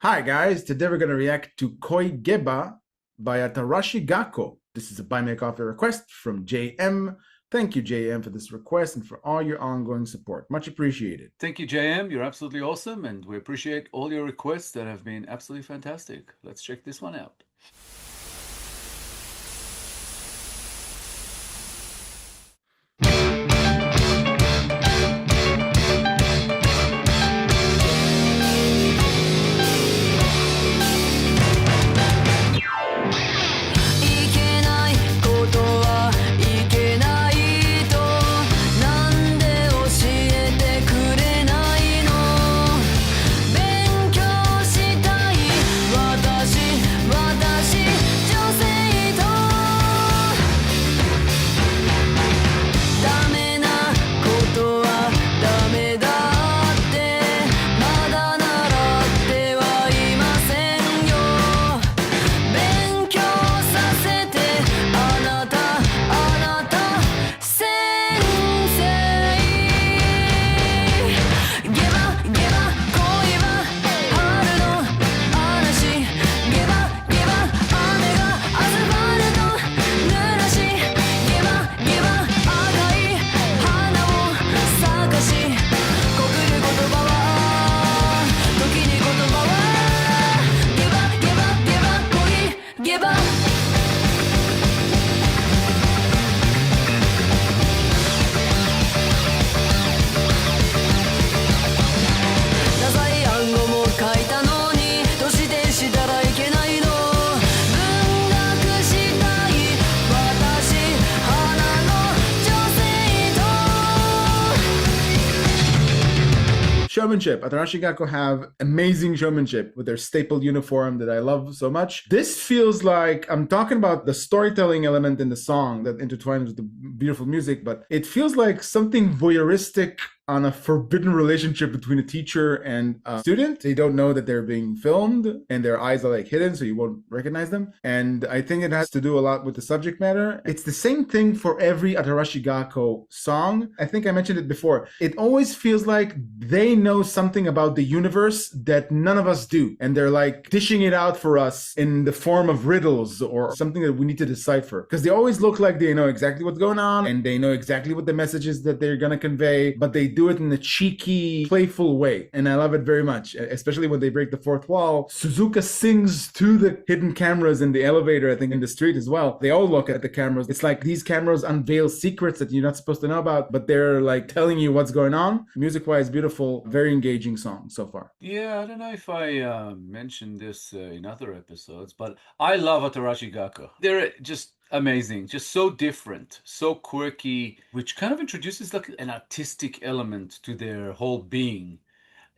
Hi guys, today we're going to react to Koi GEBA by Atarashii Gakko. This is a BuyMeACoffee request from JM. Thank you, JM, for this request and for all your ongoing support. Much appreciated. Thank you, JM. You're absolutely awesome, and we appreciate all your requests that have been absolutely fantastic. Let's check this one out. Showmanship. Atarashii Gakko have amazing showmanship with their staple uniform that I love so much. This feels like, I'm talking about the storytelling element in the song that intertwines with the beautiful music, but it feels like something voyeuristic on a forbidden relationship between a teacher and a student. They don't know that they're being filmed and their eyes are like hidden, so you won't recognize them. And I think it has to do a lot with the subject matter. It's the same thing for every Atarashii Gakko song. I think I mentioned it before. It always feels like they know something about the universe that none of us do. And they're like dishing it out for us in the form of riddles or something that we need to decipher. Because they always look like they know exactly what's going on and they know exactly what the message is that they're going to convey, but they do it in a cheeky, playful way. And I love it very much, especially when they break the fourth wall. Suzuka sings to the hidden cameras in the elevator, I think in the street as well. They all look at the cameras. It's like these cameras unveil secrets that you're not supposed to know about, but they're like telling you what's going on. Music-wise, beautiful, very engaging song so far. Yeah, I don't know if I mentioned this in other episodes, but I love Atarashii Gakko. They're just amazing, just so different, so quirky, which kind of introduces like an artistic element to their whole being.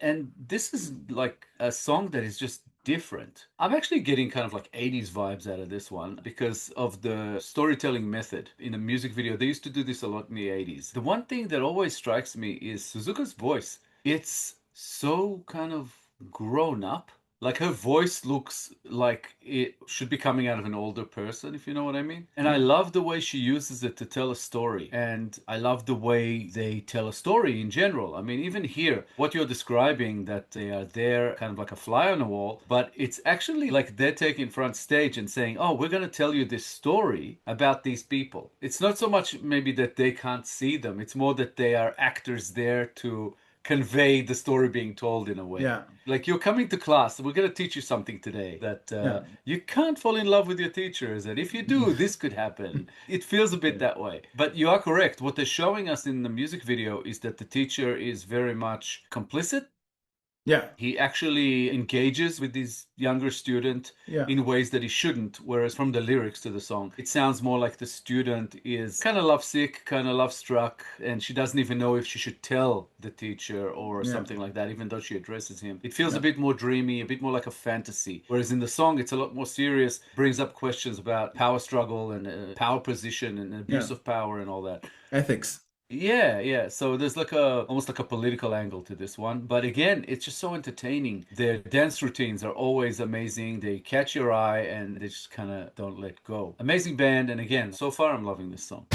And this is like a song that is just different. I'm actually getting kind of like 80s vibes out of this one because of the storytelling method in a music video. They used to do this a lot in the 80s. The one thing that always strikes me is Suzuka's voice. It's so kind of grown up. Like her voice looks like it should be coming out of an older person, if you know what I mean. And I love the way she uses it to tell a story. And I love the way they tell a story in general. I mean, even here, what you're describing, that they are there kind of like a fly on the wall, but it's actually like they're taking front stage and saying, oh, we're going to tell you this story about these people. It's not so much maybe that they can't see them. It's more that they are actors there to convey the story being told in a way. Yeah. Like, you're coming to class, we're going to teach you something today that you can't fall in love with your teachers, and if you do, this could happen. It feels a bit that way. But you are correct. What they're showing us in the music video is that the teacher is very much complicit. Yeah. He actually engages with this younger student in ways that he shouldn't, whereas from the lyrics to the song, it sounds more like the student is kind of lovesick, kind of love-struck, and she doesn't even know if she should tell the teacher or something like that, even though she addresses him. It feels a bit more dreamy, a bit more like a fantasy, whereas in the song, it's a lot more serious, brings up questions about power struggle and power position and abuse of power and all that. Ethics. Yeah. So there's like almost like a political angle to this one. But again, it's just so entertaining. Their dance routines are always amazing. They catch your eye and they just kind of don't let go. Amazing band. And again, so far I'm loving this song.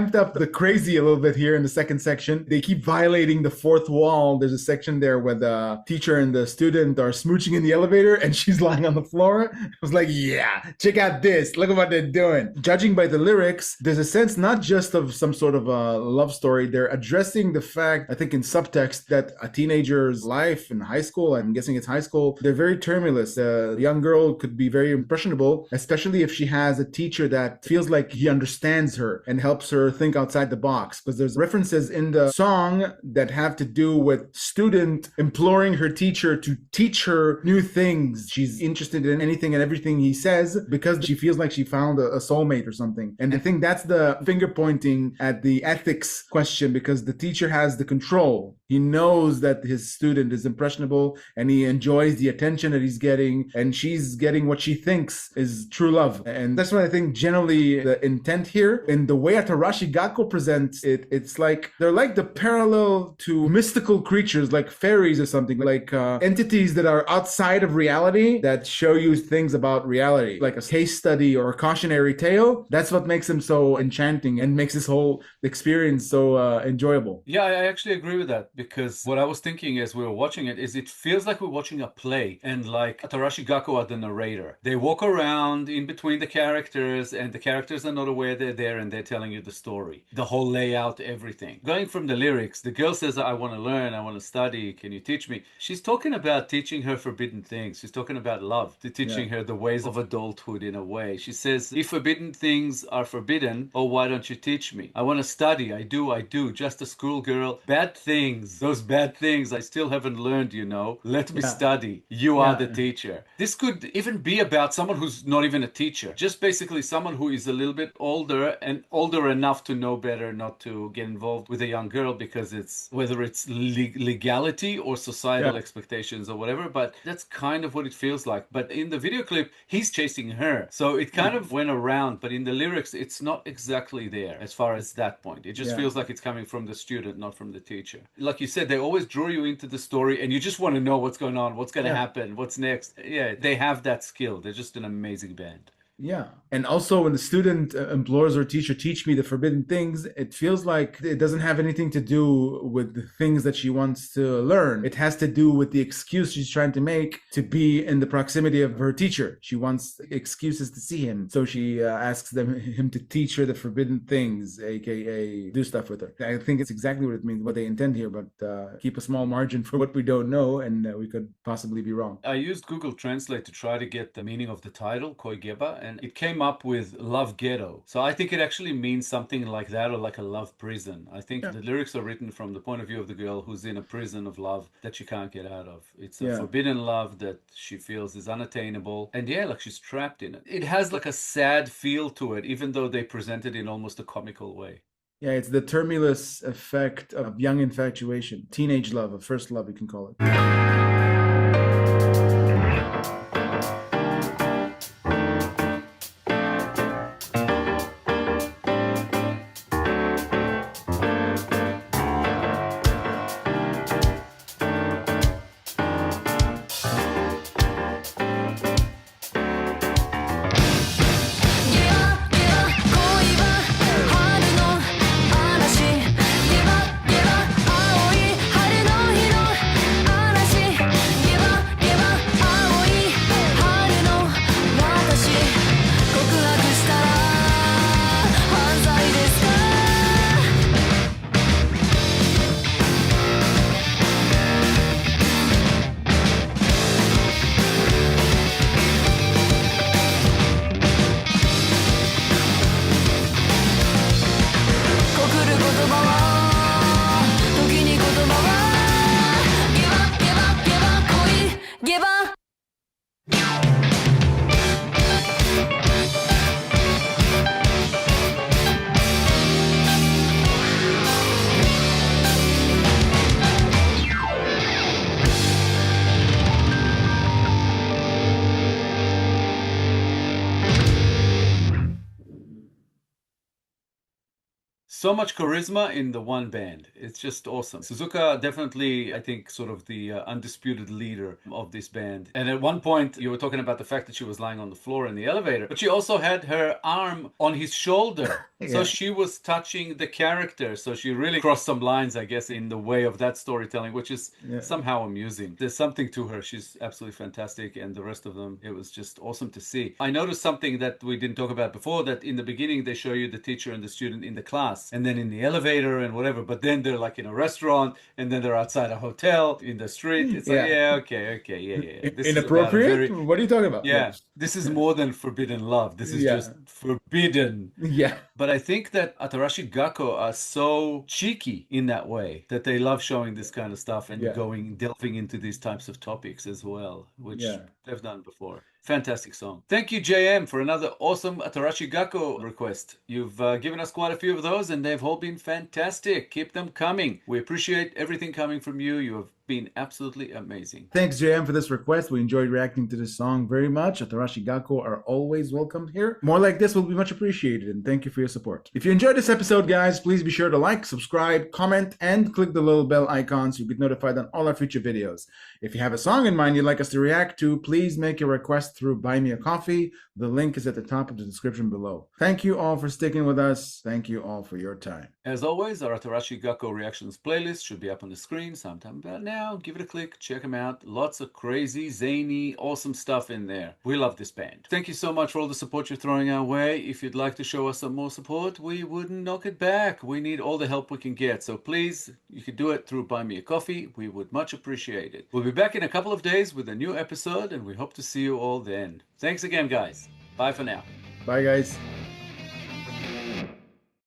amped up the crazy a little bit here in the second section. They keep violating the fourth wall. There's a section there where the teacher and the student are smooching in the elevator and she's lying on the floor. I was like, yeah, check out this. Look at what they're doing. Judging by the lyrics, there's a sense not just of some sort of a love story. They're addressing the fact, I think in subtext, that a teenager's life in high school, I'm guessing it's high school, they're very tumultuous. A young girl could be very impressionable, especially if she has a teacher that feels like he understands her and helps her think outside the box. Because there's references in the song that have to do with student imploring her teacher to teach her new things. She's interested in anything and everything he says because she feels like she found a soulmate or something. And I think that's the finger pointing at the ethics question, because the teacher has the control. He knows that his student is impressionable and he enjoys the attention that he's getting, and she's getting what she thinks is true love. And that's what I think generally the intent here. In the way Atarashii Gakko presents it, it's like they're like the parallel to mystical creatures like fairies or something, like entities that are outside of reality that show you things about reality, like a case study or a cautionary tale. That's what makes them so enchanting and makes this whole experience so enjoyable. Yeah, I actually agree with that, because what I was thinking as we were watching it is it feels like we're watching a play, and like Atarashii Gakko are the narrator. They walk around in between the characters and the characters are not aware they're there and they're telling you the story. The whole layout, everything. Going from the lyrics, the girl says, I want to learn, I want to study, can you teach me? She's talking about teaching her forbidden things. She's talking about love, teaching her the ways of adulthood in a way. She says, if forbidden things are forbidden, oh, why don't you teach me? I want to study, I do, just a schoolgirl. Bad things, those bad things I still haven't learned, you know. Let me study. You are the teacher. This could even be about someone who's not even a teacher. Just basically someone who is a little bit older and older enough to know better not to get involved with a young girl, because it's whether it's legality or societal expectations or whatever, but that's kind of what it feels like. But in the video clip, he's chasing her. So it kind of went around, but in the lyrics, it's not exactly there as far as that point. It just feels like it's coming from the student, not from the teacher. Like you said, they always draw you into the story and you just want to know what's going on, what's going to happen, what's next. Yeah, they have that skill. They're just an amazing band. Yeah. And also when the student implores her teacher, teach me the forbidden things, it feels like it doesn't have anything to do with the things that she wants to learn. It has to do with the excuse she's trying to make to be in the proximity of her teacher. She wants excuses to see him. So she asks him to teach her the forbidden things, aka do stuff with her. I think it's exactly what it means, what they intend here, but keep a small margin for what we don't know, and we could possibly be wrong. I used Google Translate to try to get the meaning of the title, Koi GEBA, and it came up with love ghetto. So I think it actually means something like that, or like a love prison. I think the lyrics are written from the point of view of the girl who's in a prison of love that she can't get out of. It's a forbidden love that she feels is unattainable. And like she's trapped in it. It has like a sad feel to it, even though they present it in almost a comical way. Yeah, it's the tumultuous effect of young infatuation. Teenage love, a first love, you can call it. so much charisma in the one band. It's just awesome. Suzuka definitely, I think, sort of the undisputed leader of this band. And at one point, you were talking about the fact that she was lying on the floor in the elevator, but she also had her arm on his shoulder. So Yeah. she was touching the character. So she really crossed some lines, I guess, in the way of that storytelling, which is somehow amusing. There's something to her. She's absolutely fantastic. And the rest of them, it was just awesome to see. I noticed something that we didn't talk about before, that in the beginning, they show you the teacher and the student in the class, and then in the elevator and whatever. But then they're like in a restaurant, and then they're outside a hotel in the street. It's like, yeah, okay, yeah. This is about a Inappropriate? very, What are you talking about? yeah, this is more than forbidden love. This is just forbidden. Yeah. But I think that Atarashii Gakko are so cheeky in that way that they love showing this kind of stuff and delving into these types of topics as well, which they've done before. Fantastic song. Thank you, JM, for another awesome Atarashii Gakko request. You've given us quite a few of those, and they've all been fantastic. Keep them coming. We appreciate everything coming from you. You have been absolutely amazing. Thanks, JM, for this request. We enjoyed reacting to this song very much. Atarashii Gakko are always welcome here. More like this will be much appreciated, and thank you for your support. If you enjoyed this episode, guys, please be sure to like, subscribe, comment, and click the little bell icon so you get notified on all our future videos. If you have a song in mind you'd like us to react to, please make your request through BuyMeACoffee. The link is at the top of the description below. Thank you all for sticking with us. Thank you all for your time. As always, our Atarashii Gakko reactions playlist should be up on the screen sometime about now. Give it a click, check them out. Lots of crazy, zany, awesome stuff in there. We love this band. Thank you so much for all the support you're throwing our way. If you'd like to show us some more support, we wouldn't knock it back. We need all the help we can get. So please, you can do it through BuyMeACoffee. We would much appreciate it. We'll be back in a couple of days with a new episode, and we hope to see you all then. Thanks again, guys. Bye for now. Bye, guys.